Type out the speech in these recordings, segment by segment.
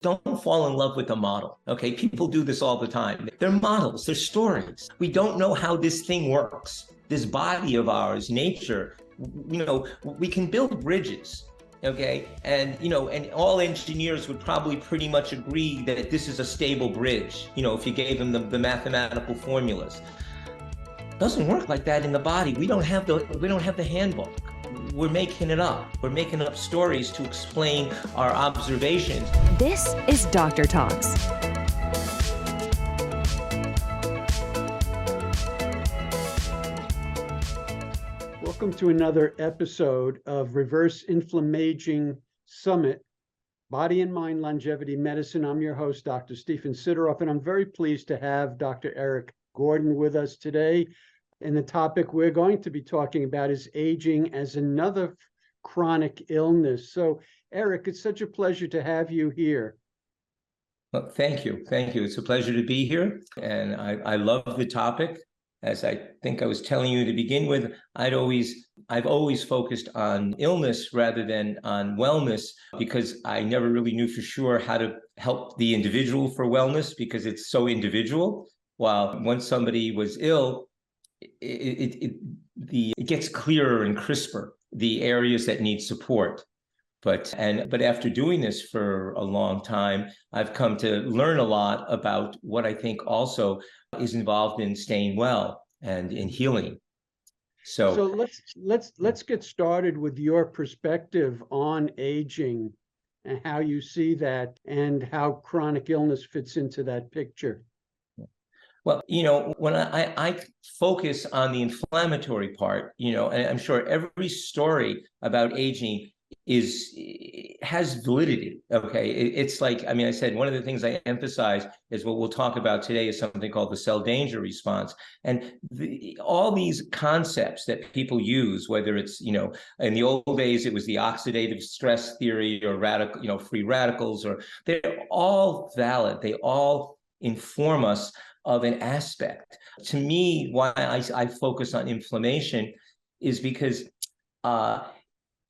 Don't fall in love with the model. Okay, people do this all the time. They're models, they're stories. We don't know how this thing works. This body of ours, nature, we can build bridges. Okay, and all engineers would probably pretty much agree that this is a stable bridge. If you gave them the mathematical formulas. It doesn't work like that in the body. We don't have the handbook. We're making it up. We're making up stories to explain our observations. This is Doctor Talks. Welcome to another episode of Reverse Inflammaging Summit, Body and Mind Longevity Medicine. I'm your host, Dr. Stephen Sideroff, and I'm very pleased to have Dr. Eric Gordon with us today. And the topic we're going to be talking about is aging as another chronic illness. So, Eric, it's such a pleasure to have you here. Well, thank you. Thank you. It's a pleasure to be here. And I love the topic. As I think I was telling you to begin with, I've always focused on illness rather than on wellness, because I never really knew for sure how to help the individual for wellness, because it's so individual. While once somebody was ill, it gets clearer and crisper, the areas that need support. But after doing this for a long time, I've come to learn a lot about what I think also is involved in staying well and in healing. So let's get started with your perspective on aging and how you see that and how chronic illness fits into that picture. Well, when I focus on the inflammatory part, and I'm sure every story about aging has validity. Okay. It's like, I said, one of the things I emphasize is what we'll talk about today is something called the cell danger response. And all these concepts that people use, whether it's, in the old days, it was the oxidative stress theory or radical, free radicals, or they're all valid. They all inform us of an aspect. To me, why I focus on inflammation is because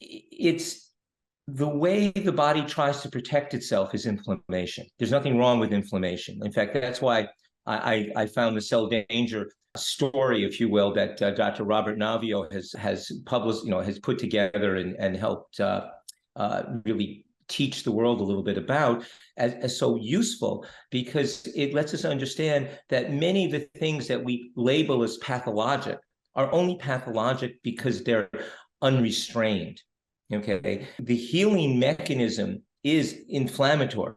it's the way the body tries to protect itself is inflammation. There's nothing wrong with inflammation. In fact, that's why I found the cell danger story, if you will, that Dr. Robert Navio has published, has put together and helped really teach the world a little bit about as so useful, because it lets us understand that many of the things that we label as pathologic are only pathologic because they're unrestrained. Okay, the healing mechanism is inflammatory.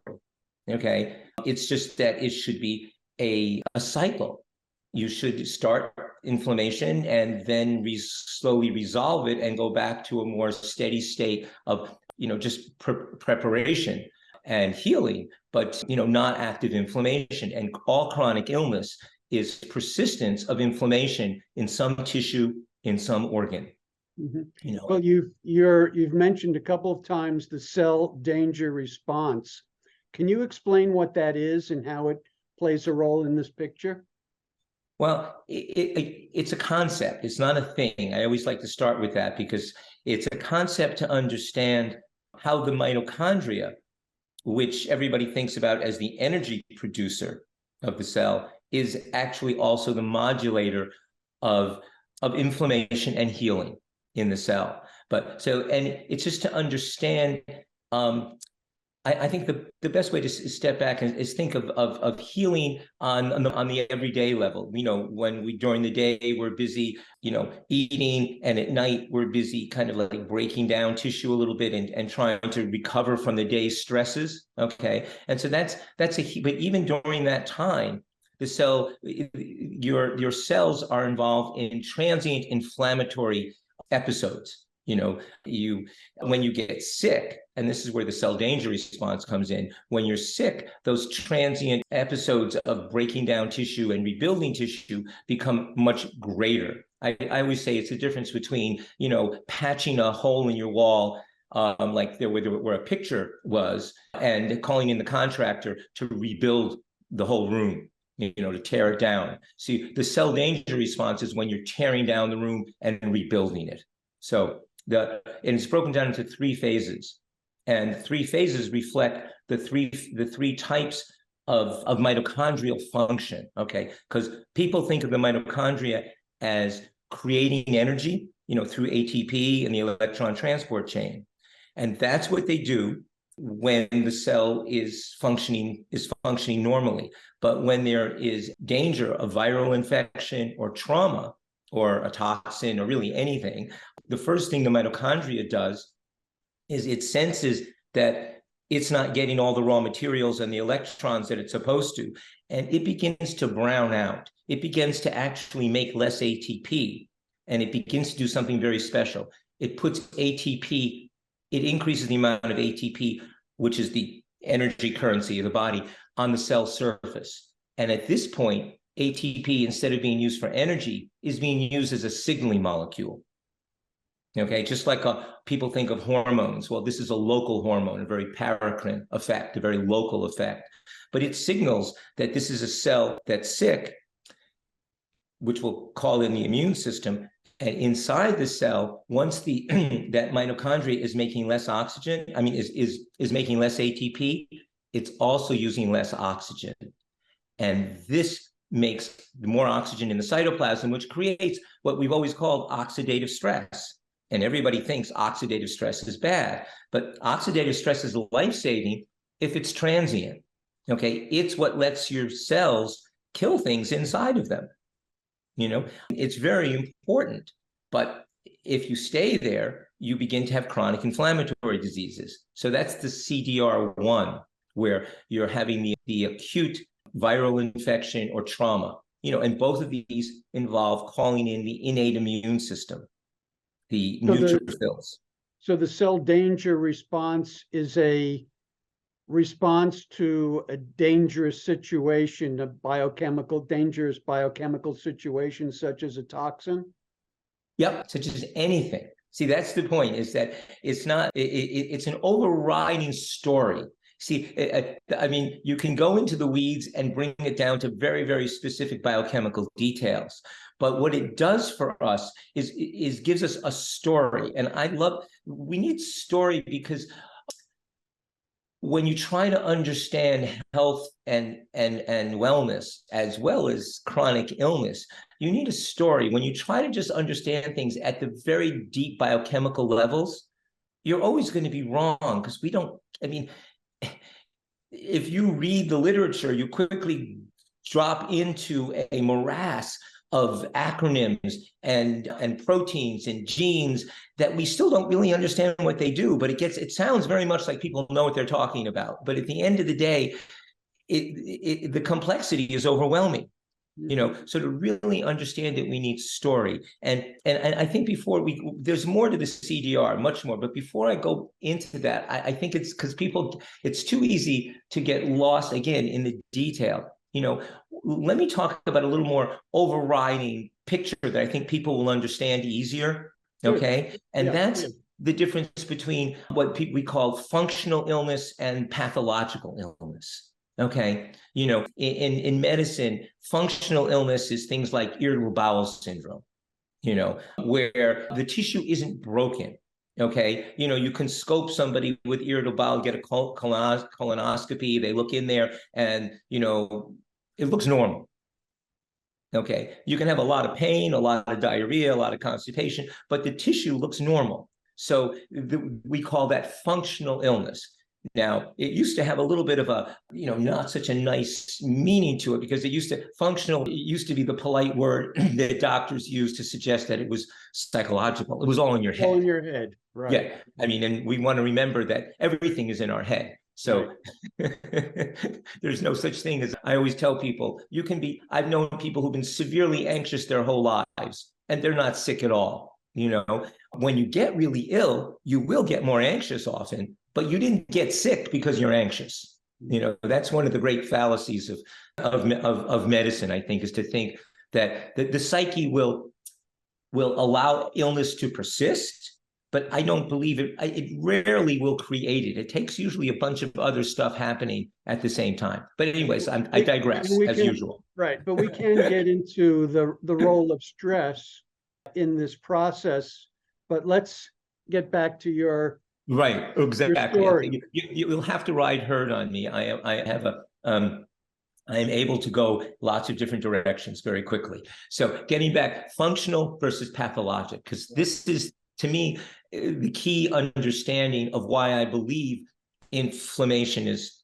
Okay, it's just that it should be a cycle. You should start inflammation and then slowly resolve it and go back to a more steady state of just preparation and healing, but not active inflammation. And all chronic illness is persistence of inflammation in some tissue, in some organ. Mm-hmm. Well, you've mentioned a couple of times the cell danger response. Can you explain what that is and how it plays a role in this picture? Well, it's a concept. It's not a thing. I always like to start with that, because it's a concept to understand how the mitochondria, which everybody thinks about as the energy producer of the cell, is actually also the modulator of inflammation and healing in the cell. And it's just to understand. I think the best way to step back is think of healing on the everyday level. When during the day we're busy, eating, and at night we're busy kind of like breaking down tissue a little bit and trying to recover from the day's stresses. Okay, and so that's but even during that time, your cells are involved in transient inflammatory episodes. When you get sick, and this is where the cell danger response comes in, when you're sick, those transient episodes of breaking down tissue and rebuilding tissue become much greater. I always say it's the difference between, patching a hole in your wall, like where a picture was, and calling in the contractor to rebuild the whole room, to tear it down. See, the cell danger response is when you're tearing down the room and rebuilding it. So and it's broken down into 3 phases, and 3 phases reflect the three types of mitochondrial function, okay? Because people think of the mitochondria as creating energy, through ATP and the electron transport chain. And that's what they do when the cell is functioning normally. But when there is danger of viral infection or trauma or a toxin or really anything, the first thing the mitochondria does is it senses that it's not getting all the raw materials and the electrons that it's supposed to, and it begins to brown out. It begins to actually make less ATP, and it begins to do something very special. It puts ATP, it increases the amount of ATP, which is the energy currency of the body, on the cell surface. And at this point, ATP, instead of being used for energy, is being used as a signaling molecule. Okay, just like people think of hormones. Well, this is a local hormone, a very paracrine effect, a very local effect. But it signals that this is a cell that's sick, which we'll call in the immune system. And inside the cell, once that mitochondria is making less oxygen, is making less ATP, it's also using less oxygen. And this makes more oxygen in the cytoplasm, which creates what we've always called oxidative stress. And everybody thinks oxidative stress is bad, but oxidative stress is life-saving if it's transient. Okay, it's what lets your cells kill things inside of them. It's very important, but if you stay there, you begin to have chronic inflammatory diseases. So that's the CDR1, where you're having the acute viral infection or trauma, and both of these involve calling in the innate immune system, the neutrophils. So the cell danger response is a response to a dangerous situation, dangerous biochemical situation, such as a toxin? Yep, such as anything. See, that's the point, is that it's not, it's an overriding story. See, you can go into the weeds and bring it down to very, very specific biochemical details. But what it does for us is gives us a story. And we need story, because when you try to understand health and wellness, as well as chronic illness, you need a story. When you try to just understand things at the very deep biochemical levels, you're always going to be wrong, because if you read the literature, you quickly drop into a morass of acronyms and proteins and genes that we still don't really understand what they do, but it sounds very much like people know what they're talking about. But at the end of the day, the complexity is overwhelming. So to really understand it, we need story. And I think there's more to the CDR, much more. But before I go into that, I think it's because it's too easy to get lost again in the detail. Let me talk about a little more overriding picture that I think people will understand easier. Okay. And that's the difference between what we call functional illness and pathological illness. Okay. In medicine, functional illness is things like irritable bowel syndrome, where the tissue isn't broken. Okay. You can scope somebody with irritable bowel, get a colonoscopy. They look in there and, it looks normal. Okay. You can have a lot of pain, a lot of diarrhea, a lot of constipation, but the tissue looks normal. So we call that functional illness. Now, it used to have a little bit of a, not such a nice meaning to it, because functional used to be the polite word that doctors used to suggest that it was psychological. It was all in your head. All in your head, right. Yeah. And we want to remember that everything is in our head. So there's no such thing as, I always tell people, I've known people who've been severely anxious their whole lives, and they're not sick at all. When you get really ill, you will get more anxious often, but you didn't get sick because you're anxious. That's one of the great fallacies of medicine, I think, is to think that the psyche will allow illness to persist, but I don't believe it. It rarely will create it. It takes usually a bunch of other stuff happening at the same time. But anyways, I digress as usual. Right, but we can get into the role of stress in this process. But let's get back to your Right, Your exactly. story. You'll have to ride herd on me. I am able to go lots of different directions very quickly. So getting back, functional versus pathologic, because this is, to me, the key understanding of why I believe inflammation is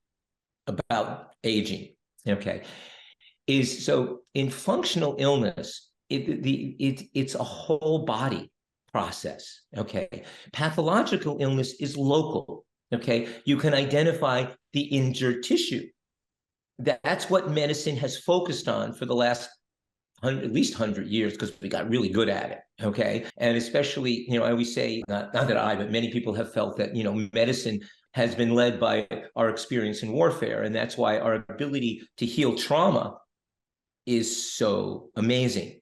about aging. Okay, is so in functional illness, it's a whole body process. Okay, pathological illness is local. Okay, you can identify the injured tissue. That's what medicine has focused on for the last at least 100 years, because we got really good at it. Okay, and especially, I always say, not that but many people have felt that medicine has been led by our experience in warfare, and that's why our ability to heal trauma is so amazing,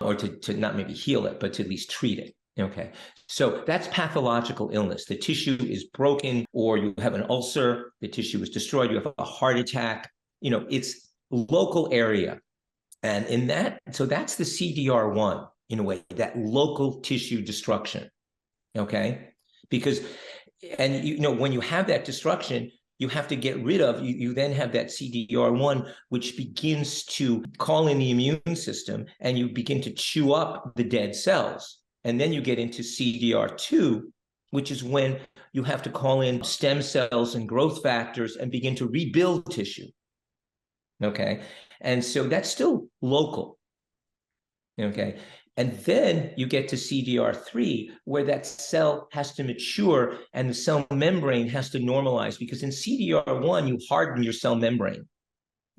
or to not maybe heal it, but to at least treat it. Okay, so that's pathological illness. The tissue is broken, or you have an ulcer, the tissue is destroyed, you have a heart attack, it's local area. And in that, so that's the CDR1 in a way, that local tissue destruction. Okay, because, and when you have that destruction, you have to get rid of, you then have that CDR1, which begins to call in the immune system, and you begin to chew up the dead cells. And then you get into CDR2, which is when you have to call in stem cells and growth factors and begin to rebuild tissue. Okay, and so that's still local. Okay, and then you get to CDR3, where that cell has to mature and the cell membrane has to normalize, because in CDR1 you harden your cell membrane.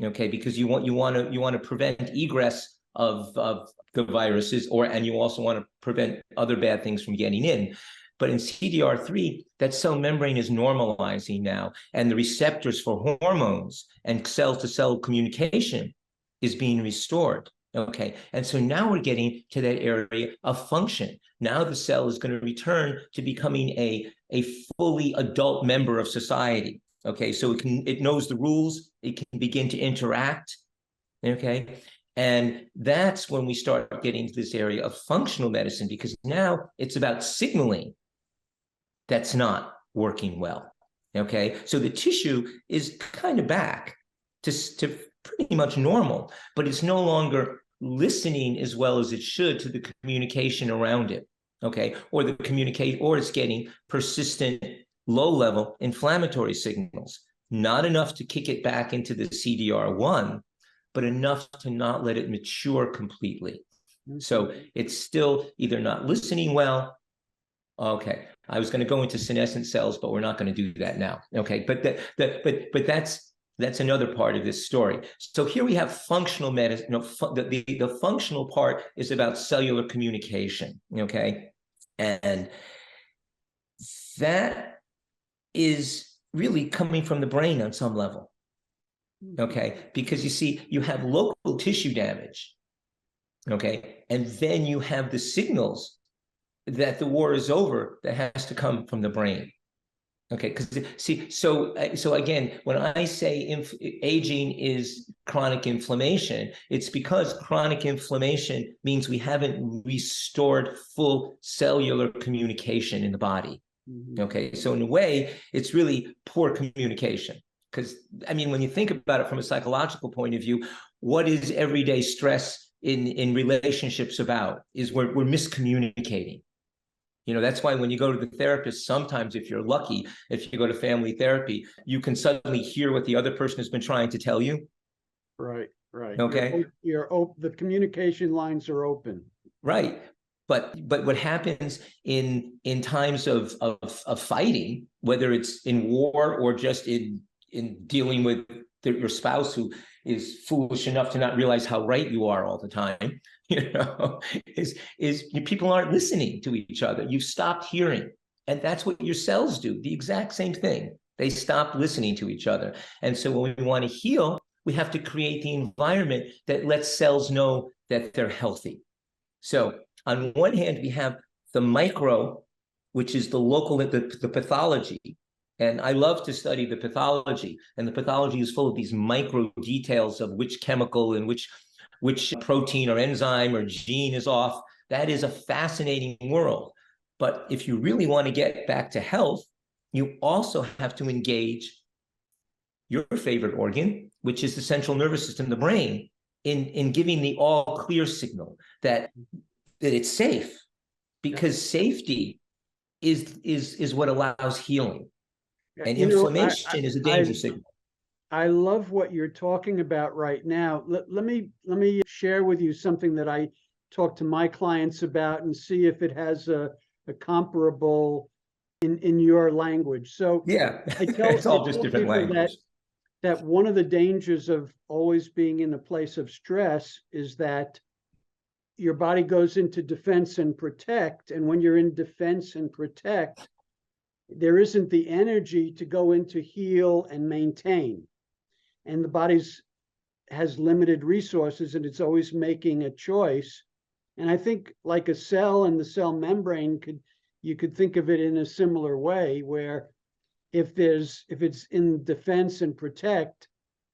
Okay, because you want to prevent egress of the viruses, and you also want to prevent other bad things from getting in. But in CDR3, that cell membrane is normalizing now, and the receptors for hormones and cell-to-cell communication is being restored. Okay, and so now we're getting to that area of function. Now the cell is going to return to becoming a fully adult member of society. Okay, so it knows the rules, it can begin to interact. Okay, and that's when we start getting to this area of functional medicine, because now it's about signaling that's not working well. Okay, so the tissue is kind of back to pretty much normal, but it's no longer listening as well as it should to the communication around it. Okay, or it's getting persistent low-level inflammatory signals, not enough to kick it back into the CDR1, but enough to not let it mature completely. So it's still either not listening well. Okay, I was going to go into senescent cells, but we're not going to do that now. Okay, but that's another part of this story. So here we have functional medicine. The functional part is about cellular communication. Okay, and that is really coming from the brain on some level. Okay, because you see, you have local tissue damage. Okay, and then you have the signals that the war is over that has to come from the brain. Okay, because see, so again, when I say aging is chronic inflammation, it's because chronic inflammation means we haven't restored full cellular communication in the body. Okay, so in a way, it's really poor communication. Because, I mean, when you think about it from a psychological point of view, what is everyday stress in relationships about? Is we're miscommunicating. That's why when you go to the therapist, sometimes if you're lucky, if you go to family therapy, you can suddenly hear what the other person has been trying to tell you. Right. Okay. The communication lines are open. Right. But what happens in times of fighting, whether it's in war or just in dealing with your spouse who is foolish enough to not realize how right you are all the time, is people aren't listening to each other. You've stopped hearing. And that's what your cells do, the exact same thing. They stop listening to each other. And so when we want to heal, we have to create the environment that lets cells know that they're healthy. So on one hand, we have the micro, which is the local, the pathology. And I love to study the pathology. And the pathology is full of these micro details of which chemical and which protein or enzyme or gene is off. That is a fascinating world. But if you really want to get back to health, you also have to engage your favorite organ, which is the central nervous system, the brain, in giving the all clear signal that it's safe, because safety is what allows healing. And inflammation is a danger signal. I love what you're talking about right now. Let me share with you something that I talk to my clients about and see if it has a comparable in your language. So yeah, it's all just different language. That one of the dangers of always being in a place of stress is that your body goes into defense and protect. And when you're in defense and protect, there isn't the energy to go into heal and maintain. And the body has limited resources, and it's always making a choice. And I think like a cell and the cell membrane, you could think of it in a similar way, where if it's in defense and protect,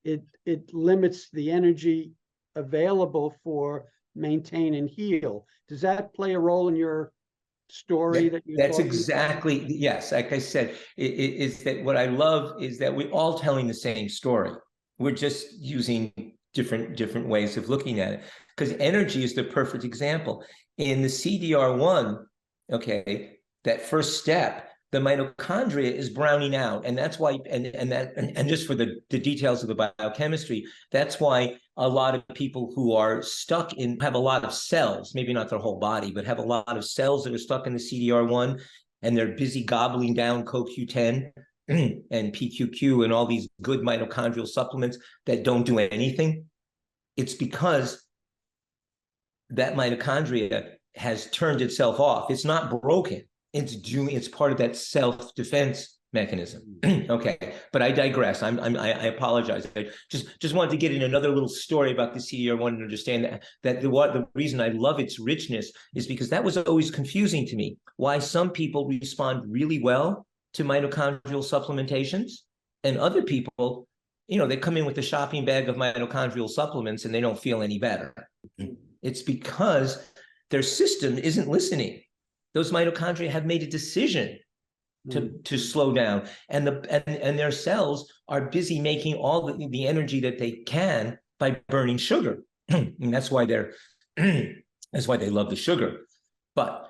it limits the energy available for maintain and heal. Does that play a role in your story that you're That's talking exactly about? Yes, like I said, it's that what I love is that we're all telling the same story. We're just using different ways of looking at it, because energy is the perfect example. In the CDR1, okay, that first step, the mitochondria is browning out, and that's why, and just for the details of the biochemistry, that's why a lot of people who are stuck in have a lot of cells, maybe not their whole body, but have a lot of cells that are stuck in the CDR1, and they're busy gobbling down CoQ10 and PQQ and all these good mitochondrial supplements that don't do anything. It's because that mitochondria has turned itself off. It's not broken. It's part of that self-defense mechanism. Okay, but I digress. I apologize. I just wanted to get in another little story about the CDR1 and understand that the reason I love its richness is because that was always confusing to me. Why some people respond really well to mitochondrial supplementations, and other people, they come in with a shopping bag of mitochondrial supplements and they don't feel any better. It's because their system isn't listening. Those mitochondria have made a decision to slow down, and their cells are busy making all the energy that they can by burning sugar. And that's why they love the sugar. But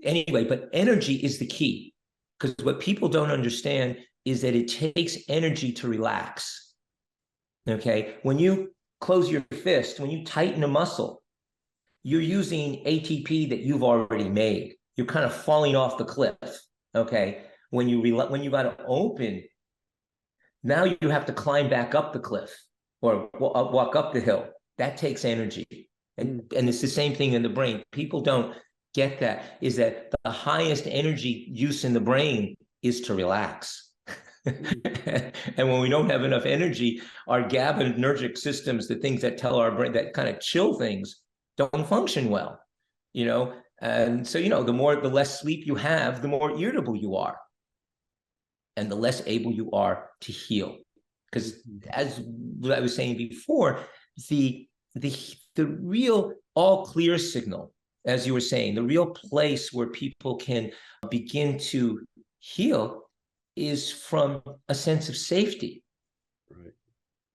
anyway, energy is the key, because what people don't understand is that it takes energy to relax. Okay, when you close your fist, when you tighten a muscle, you're using ATP that you've already made. You're kind of falling off the cliff. Okay, when you got to open, now you have to climb back up the cliff or walk up the hill. That takes energy, and it's the same thing in the brain. People don't get that, is that the highest energy use in the brain is to relax. And when we don't have enough energy, our GABAergic systems, the things that tell our brain, that kind of chill things, don't function well. And so, the less sleep you have, the more irritable you are, and the less able you are to heal. Because as I was saying before, the real all clear signal, as you were saying, the real place where people can begin to heal is from a sense of safety. Right.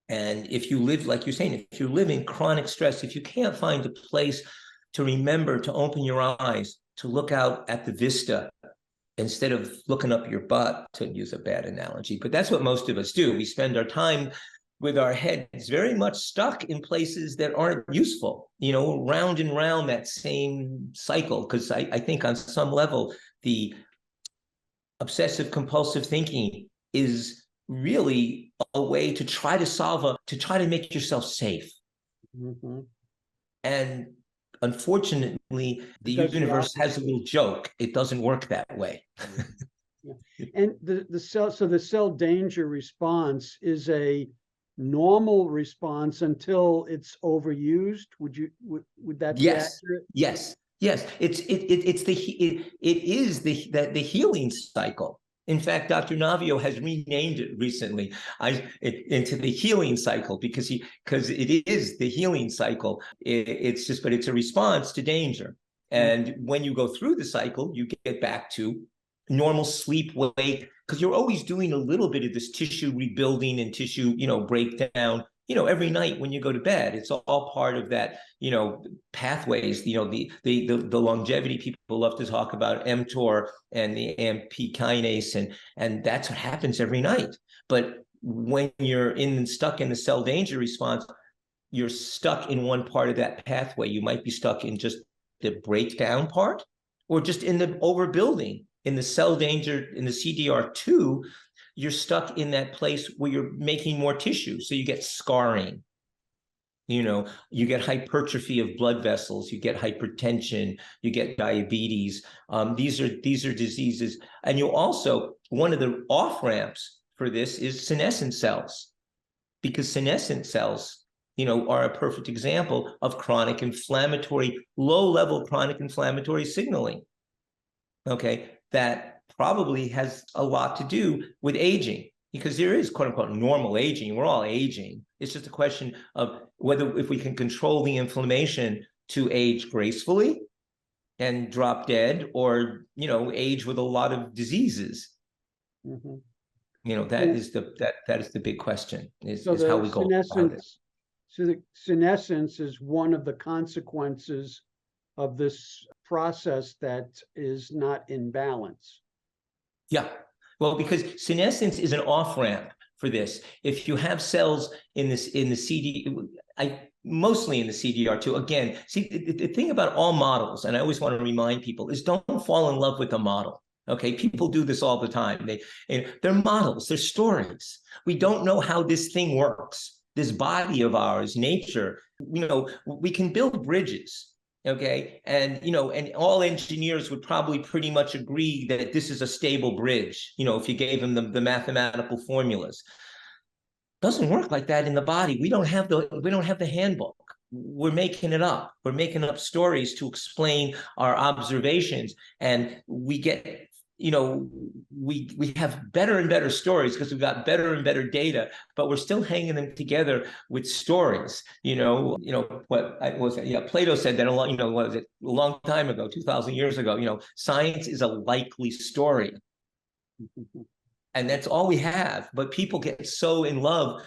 And if you live, like you're saying, if you live in chronic stress, if you can't find a place to remember to open your eyes, to look out at the vista instead of looking up your butt, to use a bad analogy, but that's what most of us do. We spend our time with our heads very much stuck in places that aren't useful, round and round that same cycle. Because I think on some level, the obsessive compulsive thinking is really a way to try to make yourself safe. And unfortunately, the universe has a little joke. It doesn't work that way. And the cell danger response is a normal response until it's overused. Would that be accurate? Yes. It is the healing cycle. In fact, Dr. Navio has renamed it recently into the healing cycle, because it is the healing cycle. It's a response to danger. And when you go through the cycle, you get back to normal sleep wake, because you're always doing a little bit of this tissue rebuilding and tissue, breakdown, every night when you go to bed. It's all part of that, pathways, the longevity people love to talk about mTOR and the AMP kinase, and that's what happens every night. But when you're stuck in the cell danger response, you're stuck in one part of that pathway. You might be stuck in just the breakdown part, or just in the overbuilding. In the cell danger, in the CDR2, you're stuck in that place where you're making more tissue. So you get scarring, you get hypertrophy of blood vessels, you get hypertension, you get diabetes. These are diseases. And you also, one of the off-ramps for this is senescent cells, because senescent cells, are a perfect example of chronic inflammatory, low-level chronic inflammatory signaling. Okay, that probably has a lot to do with aging, because there is quote unquote normal aging. We're all aging. It's just a question of whether, if we can control the inflammation to age gracefully and drop dead, or, age with a lot of diseases. That is the big question, is how we go about it. So the senescence is one of the consequences of this process that is not in balance. Yeah, well, because senescence is an off-ramp for this. If you have cells mostly in the CDR2, again, see, the thing about all models, and I always want to remind people, is don't fall in love with a model. Okay, people do this all the time. They're models, they're stories. We don't know how this thing works. This body of ours, nature, we can build bridges. Okay, and all engineers would probably pretty much agree that this is a stable bridge. If you gave them the mathematical formulas, doesn't work like that in the body. We don't have the handbook. We're making it up. We're making up stories to explain our observations, and we get. We have better and better stories because we've got better and better data, but we're still hanging them together with stories. Plato said that a long time ago, 2,000 years ago. Science is a likely story, and that's all we have. But people get so in love,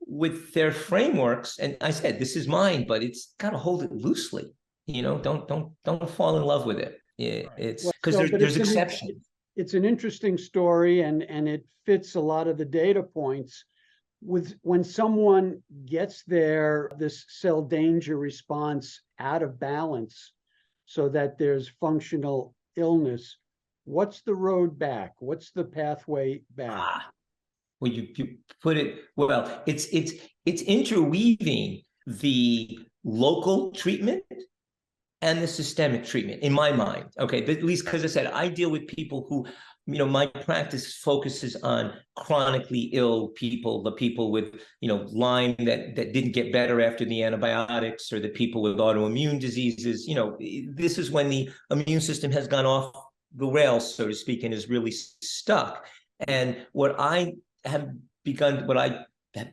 with their frameworks. And I said, this is mine, but it's got to hold it loosely. Don't fall in love with it. It's because there's exceptions. It's an interesting story, and it fits a lot of the data points. When someone gets this cell danger response out of balance, so that there's functional illness, what's the road back? What's the pathway back? Well, you put it well. It's interweaving the local treatment and the systemic treatment, in my mind. Okay, but at least, because I said, I deal with people who, my practice focuses on chronically ill people, the people with, Lyme that didn't get better after the antibiotics, or the people with autoimmune diseases. This is when the immune system has gone off the rails, so to speak, and is really stuck. And what I have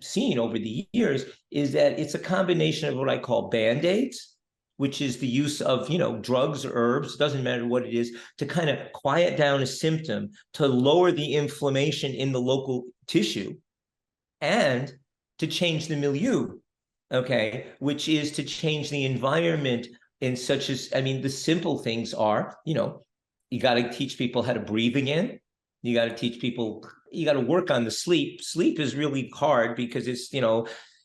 seen over the years is that it's a combination of what I call Band-Aids, which is the use of, drugs or herbs, doesn't matter what it is, to kind of quiet down a symptom, to lower the inflammation in the local tissue, and to change the milieu, okay, which is to change the environment in such as, the simple things are, you got to teach people how to breathe again. You got to teach people, you got to work on the sleep. Sleep is really hard because it's,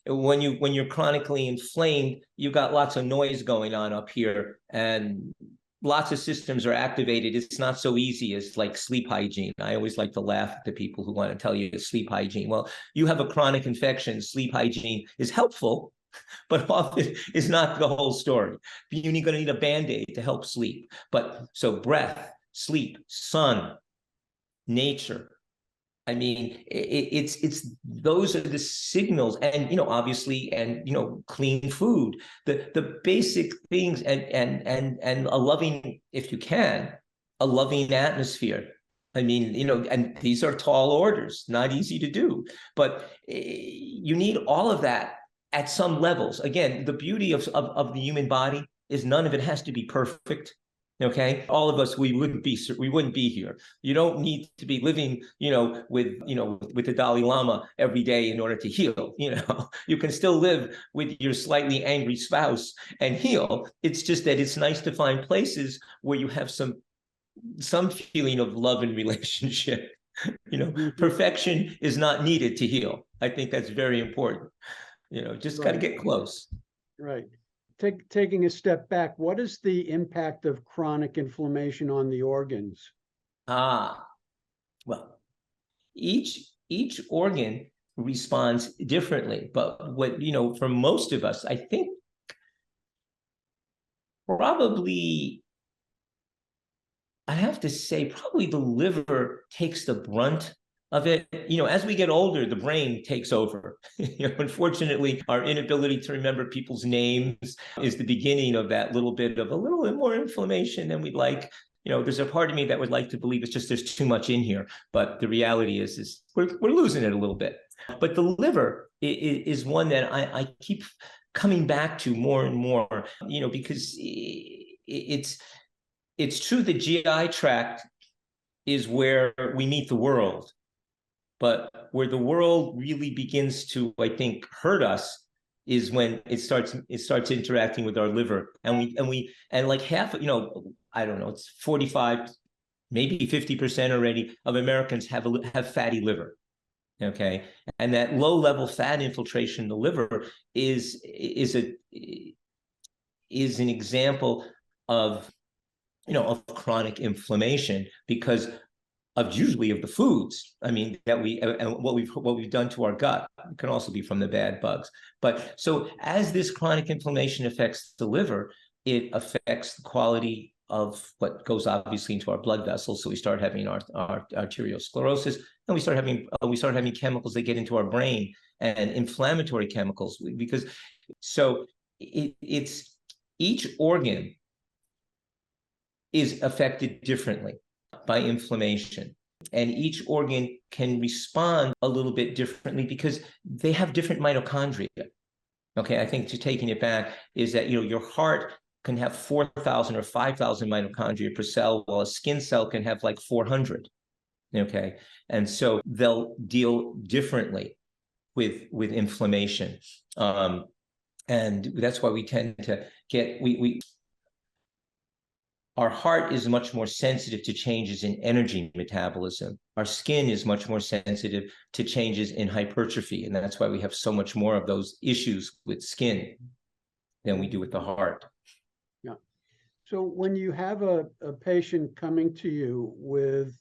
when you're chronically inflamed, you've got lots of noise going on up here, and lots of systems are activated. It's not so easy as like sleep hygiene. I always like to laugh at the people who want to tell you sleep hygiene. Well, you have a chronic infection, sleep hygiene is helpful, but often is not the whole story. You're going to need a Band-Aid to help sleep. But so breath, sleep, sun, nature. It's those are the signals, and obviously, and clean food, the basic things, and a loving, if you can, a loving atmosphere. And these are tall orders, not easy to do, but you need all of that at some levels. Again, the beauty of the human body is none of it has to be perfect. Okay, all of us, we wouldn't be here. You don't need to be living, with the Dalai Lama every day in order to heal. You can still live with your slightly angry spouse and heal. It's just that it's nice to find places where you have some feeling of love and relationship. Perfection is not needed to heal. I think that's very important. Just got to get close. Right. Taking a step back, what is the impact of chronic inflammation on the organs? Well, each organ responds differently, but what for most of us, I think probably I have to say probably the liver takes the brunt of it. As we get older, the brain takes over. Unfortunately, our inability to remember people's names is the beginning of that little bit more inflammation than we'd like. There's a part of me that would like to believe it's just there's too much in here, but the reality is we're losing it a little bit. But the liver is one that I keep coming back to more and more, because it's true the GI tract is where we meet the world. But where the world really begins to, I think, hurt us is when it starts interacting with our liver, and like half, I don't know, it's 45, maybe 50% already of Americans have fatty liver. Okay, and that low level fat infiltration in the liver is an example of chronic inflammation because of the foods. I mean, that and what we've done to our gut. It can also be from the bad bugs. But so as this chronic inflammation affects the liver, it affects the quality of what goes obviously into our blood vessels. So we start having our arteriosclerosis, and we start having chemicals that get into our brain and inflammatory chemicals because it's each organ is affected differently by inflammation. And each organ can respond a little bit differently because they have different mitochondria. Okay, I think taking it back is that, your heart can have 4,000 or 5,000 mitochondria per cell, while a skin cell can have like 400. Okay, and so they'll deal differently with inflammation. And that's why we tend to get, our heart is much more sensitive to changes in energy metabolism. Our skin is much more sensitive to changes in hypertrophy. And that's why we have so much more of those issues with skin than we do with the heart. Yeah. So when you have a patient coming to you with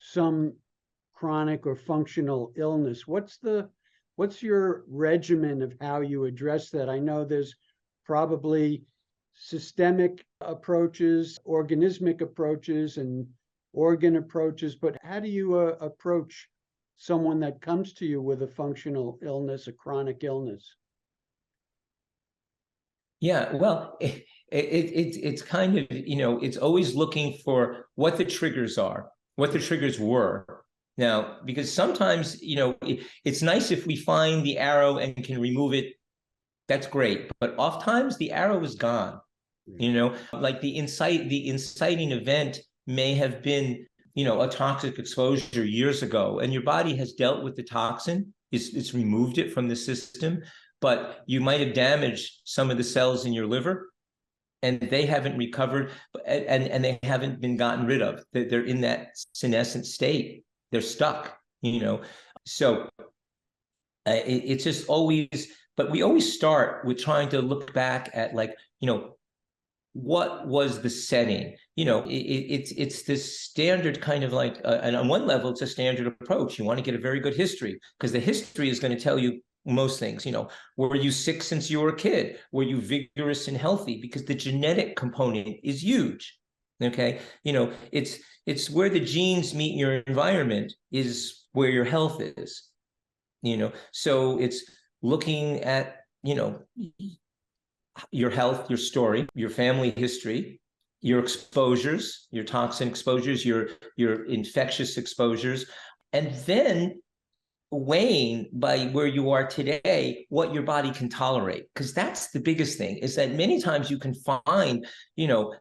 some chronic or functional illness, what's your regimen of how you address that? I know there's probably systemic approaches, organismic approaches, and organ approaches, but how do you approach someone that comes to you with a functional illness, a chronic illness? Yeah, well, it's kind of, it's always looking for what the triggers are, what the triggers were. Now, because sometimes, it's nice if we find the arrow and can remove it. That's great. But oftentimes the arrow is gone. Like the inciting event may have been, a toxic exposure years ago, and your body has dealt with the toxin. It's removed it from the system, but you might have damaged some of the cells in your liver, and they haven't recovered, and they haven't been gotten rid of. They're in that senescent state. They're stuck. So it's just always. But we always start with trying to look back at what was the setting? It's this standard kind of like, and on one level, it's a standard approach. You want to get a very good history because the history is going to tell you most things. Were you sick since you were a kid? Were you vigorous and healthy? Because the genetic component is huge. Okay, it's where the genes meet your environment is where your health is. So it's looking at, your health, your story, your family history, your exposures, your toxin exposures, your infectious exposures. And then weighing by where you are today what your body can tolerate, because that's the biggest thing, is that many times you can find,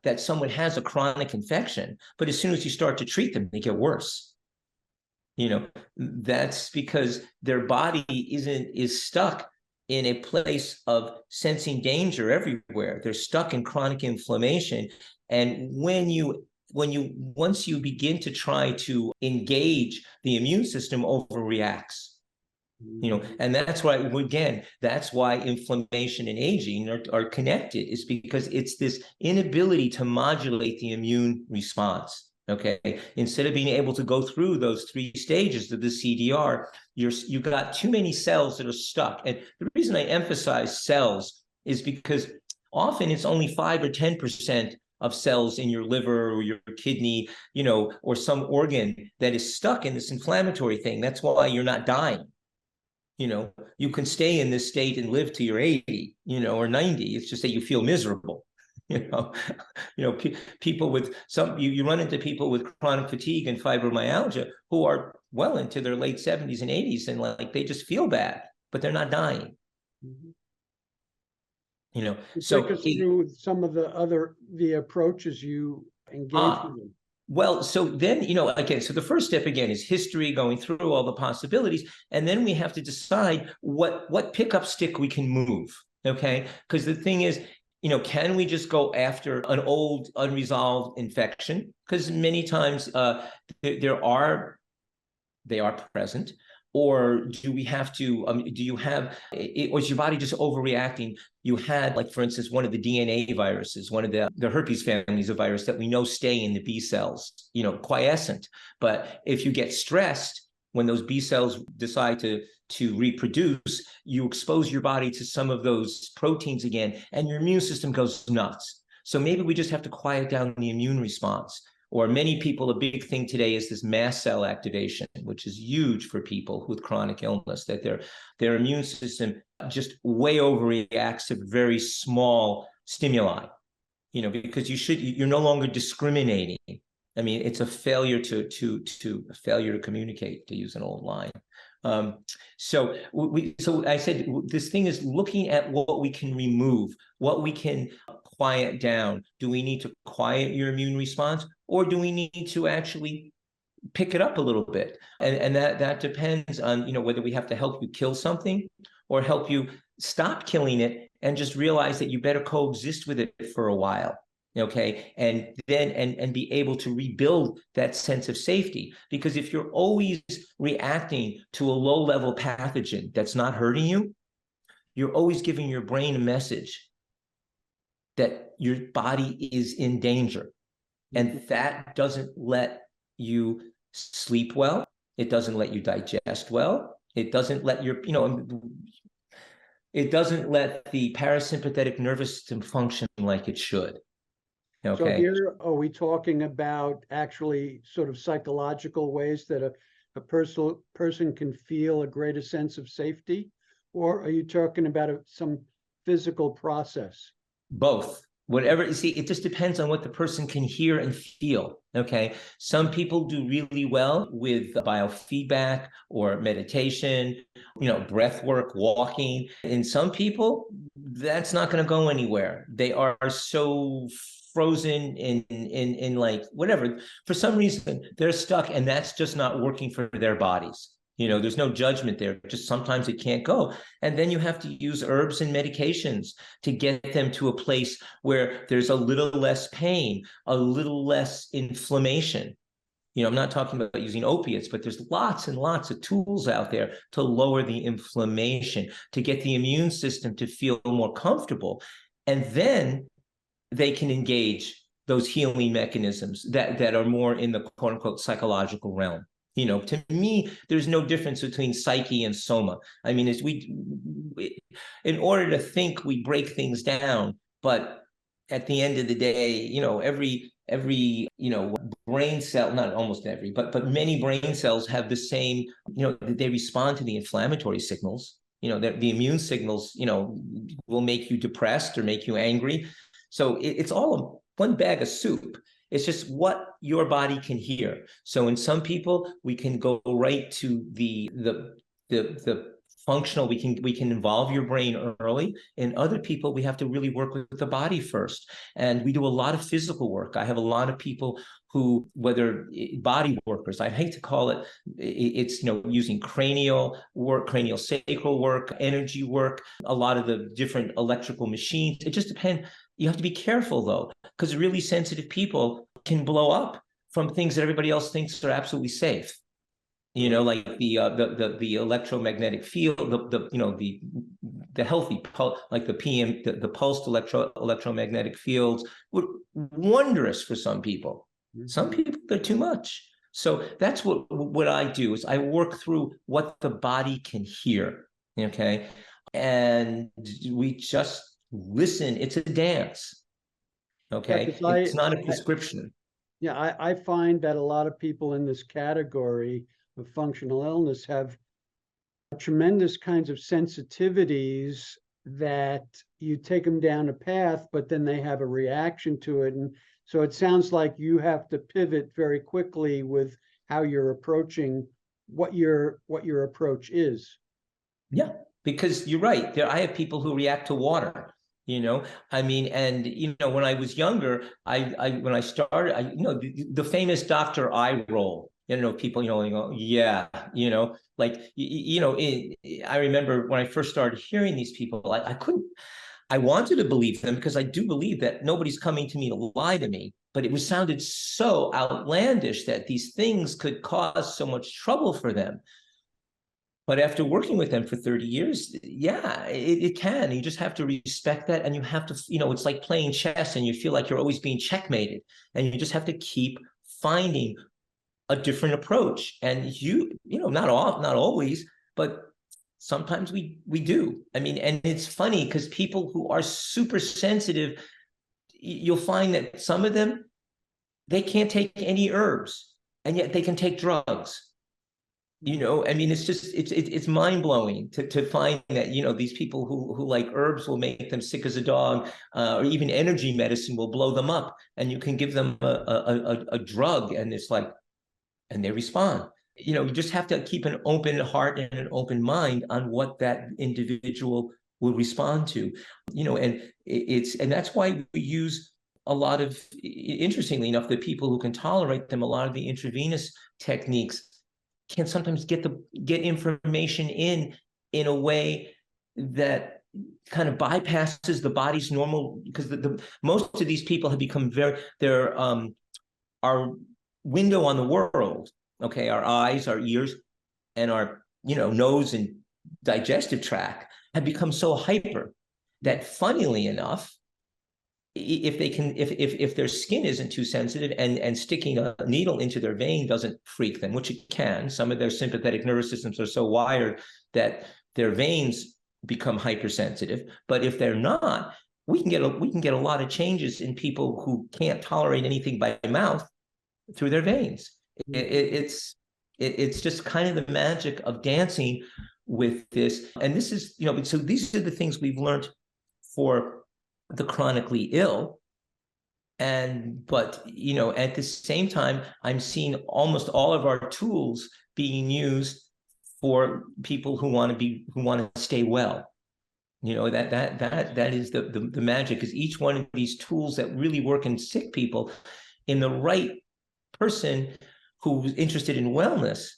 that someone has a chronic infection, but as soon as you start to treat them, they get worse. That's because their body is stuck in a place of sensing danger everywhere. They're stuck in chronic inflammation. And once you begin to try to engage, the immune system overreacts. And that's why, again, that's why inflammation and aging are connected, is because it's this inability to modulate the immune response. Okay, instead of being able to go through those 3 stages of the CDR, you've got too many cells that are stuck. And the reason I emphasize cells is because often it's only 5 or 10% of cells in your liver or your kidney, or some organ that is stuck in this inflammatory thing. That's why you're not dying. You can stay in this state and live to your 80, or 90. It's just that you feel miserable. People with you run into people with chronic fatigue and fibromyalgia who are well into their late 70s and 80s, and they just feel bad, but they're not dying. So take us through some of the approaches you engage with them. Well, so then, again, so the first step, again, is history, going through all the possibilities. And then we have to decide what pickup stick we can move. Okay. Because the thing is, can we just go after an old unresolved infection? Because many times they are present. Or do we have to, or is your body just overreacting? You had, for instance, one of the DNA viruses, one of the herpes families of virus that we know stay in the B cells, quiescent. But if you get stressed, when those B cells decide to reproduce, you expose your body to some of those proteins again, and your immune system goes nuts. So maybe we just have to quiet down the immune response. Or many people, a big thing today is this mast cell activation, which is huge for people with chronic illness, that their immune system just way overreacts to very small stimuli, because you're no longer discriminating. I mean, it's a failure to communicate, to use an old line. So I said, this thing is looking at what we can remove, what we can quiet down. Do we need to quiet your immune response, or do we need to actually pick it up a little bit? And that depends on, whether we have to help you kill something or help you stop killing it and just realize that you better coexist with it for a while. Okay. And then, and be able to rebuild that sense of safety. Because if you're always reacting to a low-level pathogen that's not hurting you, you're always giving your brain a message that your body is in danger. And that doesn't let you sleep well. It doesn't let you digest well. It doesn't let it doesn't let the parasympathetic nervous system function like it should. Okay. So here, are we talking about actually sort of psychological ways that a person can feel a greater sense of safety? Or are you talking about some physical process? Both. Whatever, you see, it just depends on what the person can hear and feel. Okay. Some people do really well with biofeedback or meditation, breath work, walking. And some people, that's not going to go anywhere. They are so frozen in whatever. For some reason, they're stuck, and that's just not working for their bodies. There's no judgment there. Just sometimes it can't go. And then you have to use herbs and medications to get them to a place where there's a little less pain, a little less inflammation. I'm not talking about using opiates, but there's lots and lots of tools out there to lower the inflammation, to get the immune system to feel more comfortable. And then they can engage those healing mechanisms that are more in the quote unquote psychological realm. To me, there's no difference between psyche and soma. I mean, in order to think, we break things down, but at the end of the day, every brain cell, not almost every, but many brain cells have the same, they respond to the inflammatory signals. The immune signals, will make you depressed or make you angry. So it's all one bag of soup. It's just what your body can hear. So in some people, we can go right to the the functional, we can involve your brain early. In other people, we have to really work with the body first. And we do a lot of physical work. I have a lot of people who, whether body workers, I hate to call it, it's, using cranial work, cranial sacral work, energy work, a lot of the different electrical machines. It just depends. You have to be careful though, because really sensitive people can blow up from things that everybody else thinks are absolutely safe. Like the electromagnetic field, the healthy like the the pulsed electromagnetic fields were wondrous for some people. Some people, they're too much. So that's what I do is I work through what the body can hear. Okay. And we just listen. It's a dance. Okay. Yeah, it's not a prescription. I find that a lot of people in this category of functional illness have tremendous kinds of sensitivities that you take them down a path, but then they have a reaction to it. And so it sounds like you have to pivot very quickly with how you're approaching what your approach is. Yeah, because you're right. I have people who react to water. And when I was younger, when I started, the famous Dr. Eye roll. People, yeah, I remember when I first started hearing these people, I wanted to believe them because I do believe that nobody's coming to me to lie to me, but it sounded so outlandish that these things could cause so much trouble for them. But after working with them for 30 years, yeah, it can. You just have to respect that. And you have to, it's like playing chess and you feel like you're always being checkmated. And you just have to keep finding a different approach. And not always, but sometimes we do. And it's funny because people who are super sensitive, you'll find that some of them, they can't take any herbs, and yet they can take drugs. It's mind-blowing to find that, these people who like herbs will make them sick as a dog, or even energy medicine will blow them up, and you can give them a drug and it's like, and they respond. You just have to keep an open heart and an open mind on what that individual will respond to, and that's why we use a lot of, interestingly enough, the people who can tolerate them, a lot of the intravenous techniques can sometimes get information in a way that kind of bypasses the body's normal, because most of these people have become our window on the world, okay, our eyes, our ears, and our nose and digestive tract have become so hyper that, funnily enough, if their skin isn't too sensitive and sticking a needle into their vein doesn't freak them, which it can. Some of their sympathetic nervous systems are so wired that their veins become hypersensitive. But if they're not, we can get a lot of changes in people who can't tolerate anything by mouth through their veins. It's just kind of the magic of dancing with this. And this is, so these are the things we've learned for the chronically ill. But at the same time, I'm seeing almost all of our tools being used for people who want to stay well. That is the magic, is each one of these tools that really work in sick people, in the right person who's interested in wellness,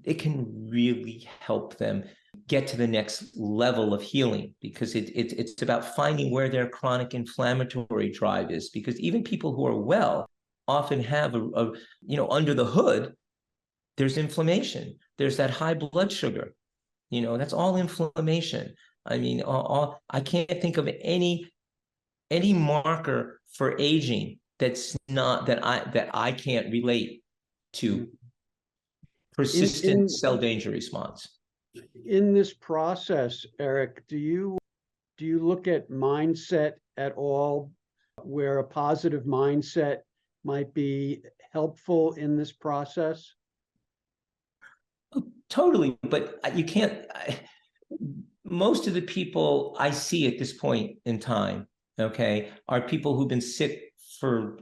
it can really help them get to the next level of healing, because it's about finding where their chronic inflammatory drive is. Because even people who are well often have under the hood, there's inflammation. There's that high blood sugar. That's all inflammation. I can't think of any marker for aging that's not that I can't relate to persistent cell danger response. In this process, Eric, do you look at mindset at all, where a positive mindset might be helpful in this process? Totally, but you can't. Most of the people I see at this point in time, okay, are people who've been sick for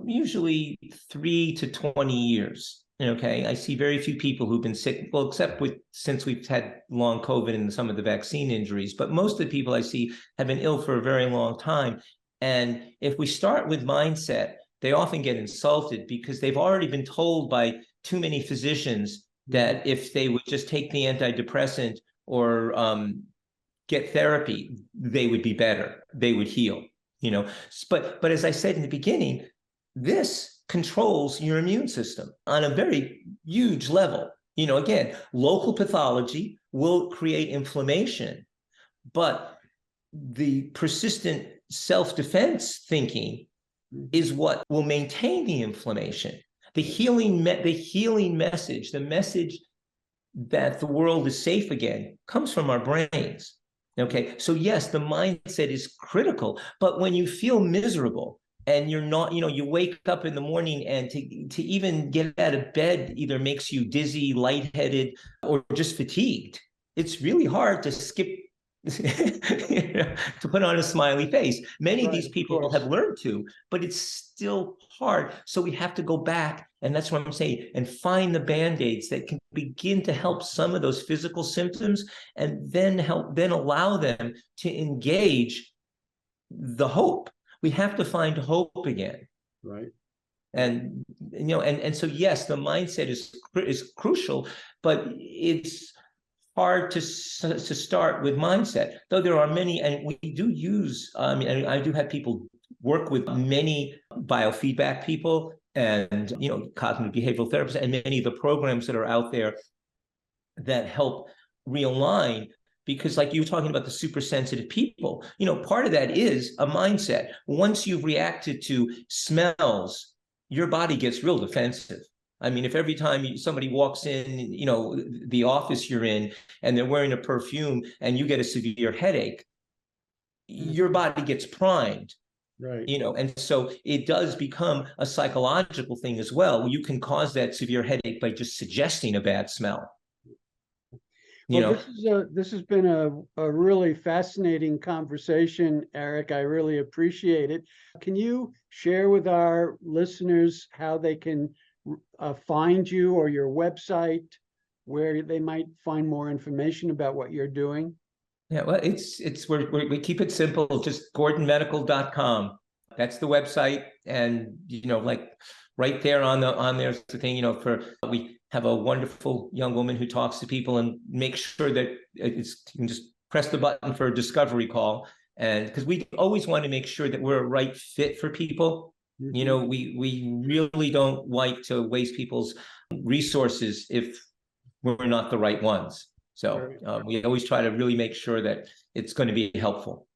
usually 3 to 20 years. Okay, I see very few people who've been sick, well, except since we've had long COVID and some of the vaccine injuries, but most of the people I see have been ill for a very long time. And if we start with mindset, they often get insulted because they've already been told by too many physicians that if they would just take the antidepressant or get therapy, they would be better, they would heal, But as I said in the beginning, this controls your immune system on a very huge level. Again, local pathology will create inflammation, but the persistent self-defense thinking is what will maintain the inflammation. The healing message, the message that the world is safe again, comes from our brains. Okay, so yes, the mindset is critical, but when you feel miserable and you're not, you wake up in the morning and to even get out of bed either makes you dizzy, lightheaded, or just fatigued, it's really hard to skip, to put on a smiley face. Many of these people have learned to, but it's still hard. So we have to go back, and that's what I'm saying, and find the Band-Aids that can begin to help some of those physical symptoms, and then allow them to engage the hope. We have to find hope again. Right. And so yes, the mindset is crucial, but it's hard to start with mindset, though there are many, and we do use, I do have people work with many biofeedback people and, cognitive behavioral therapists, and many of the programs that are out there that help realign, because like you were talking about the super sensitive people, part of that is a mindset. Once you've reacted to smells, your body gets real defensive. I mean, if every time somebody walks in, the office you're in, and they're wearing a perfume and you get a severe headache, your body gets primed. Right. And so it does become a psychological thing as well. You cause that severe headache by just suggesting a bad smell. Well, this has been a really fascinating conversation, Eric. I really appreciate it. Can you share with our listeners how they can find you, or your website, where they might find more information about what you're doing? Yeah, well, we keep it simple, just gordonmedical.com. That's the website. And, like right there on there's the thing, we have a wonderful young woman who talks to people and makes sure that you can just press the button for a discovery call. And because we always want to make sure that we're a right fit for people. We really don't like to waste people's resources if we're not the right ones. So we always try to really make sure that it's going to be helpful.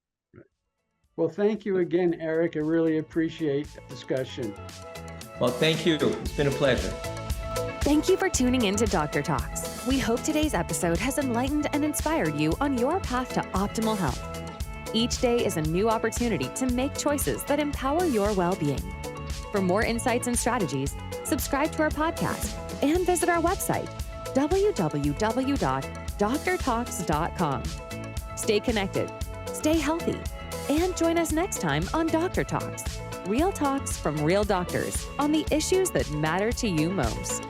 Well, thank you again, Eric. I really appreciate the discussion. Well, thank you. It's been a pleasure. Thank you for tuning in to Dr. Talks. We hope today's episode has enlightened and inspired you on your path to optimal health. Each day is a new opportunity to make choices that empower your well-being. For more insights and strategies, subscribe to our podcast and visit our website, www.drtalks.com. Stay connected, stay healthy, and join us next time on Dr. Talks, real talks from real doctors on the issues that matter to you most.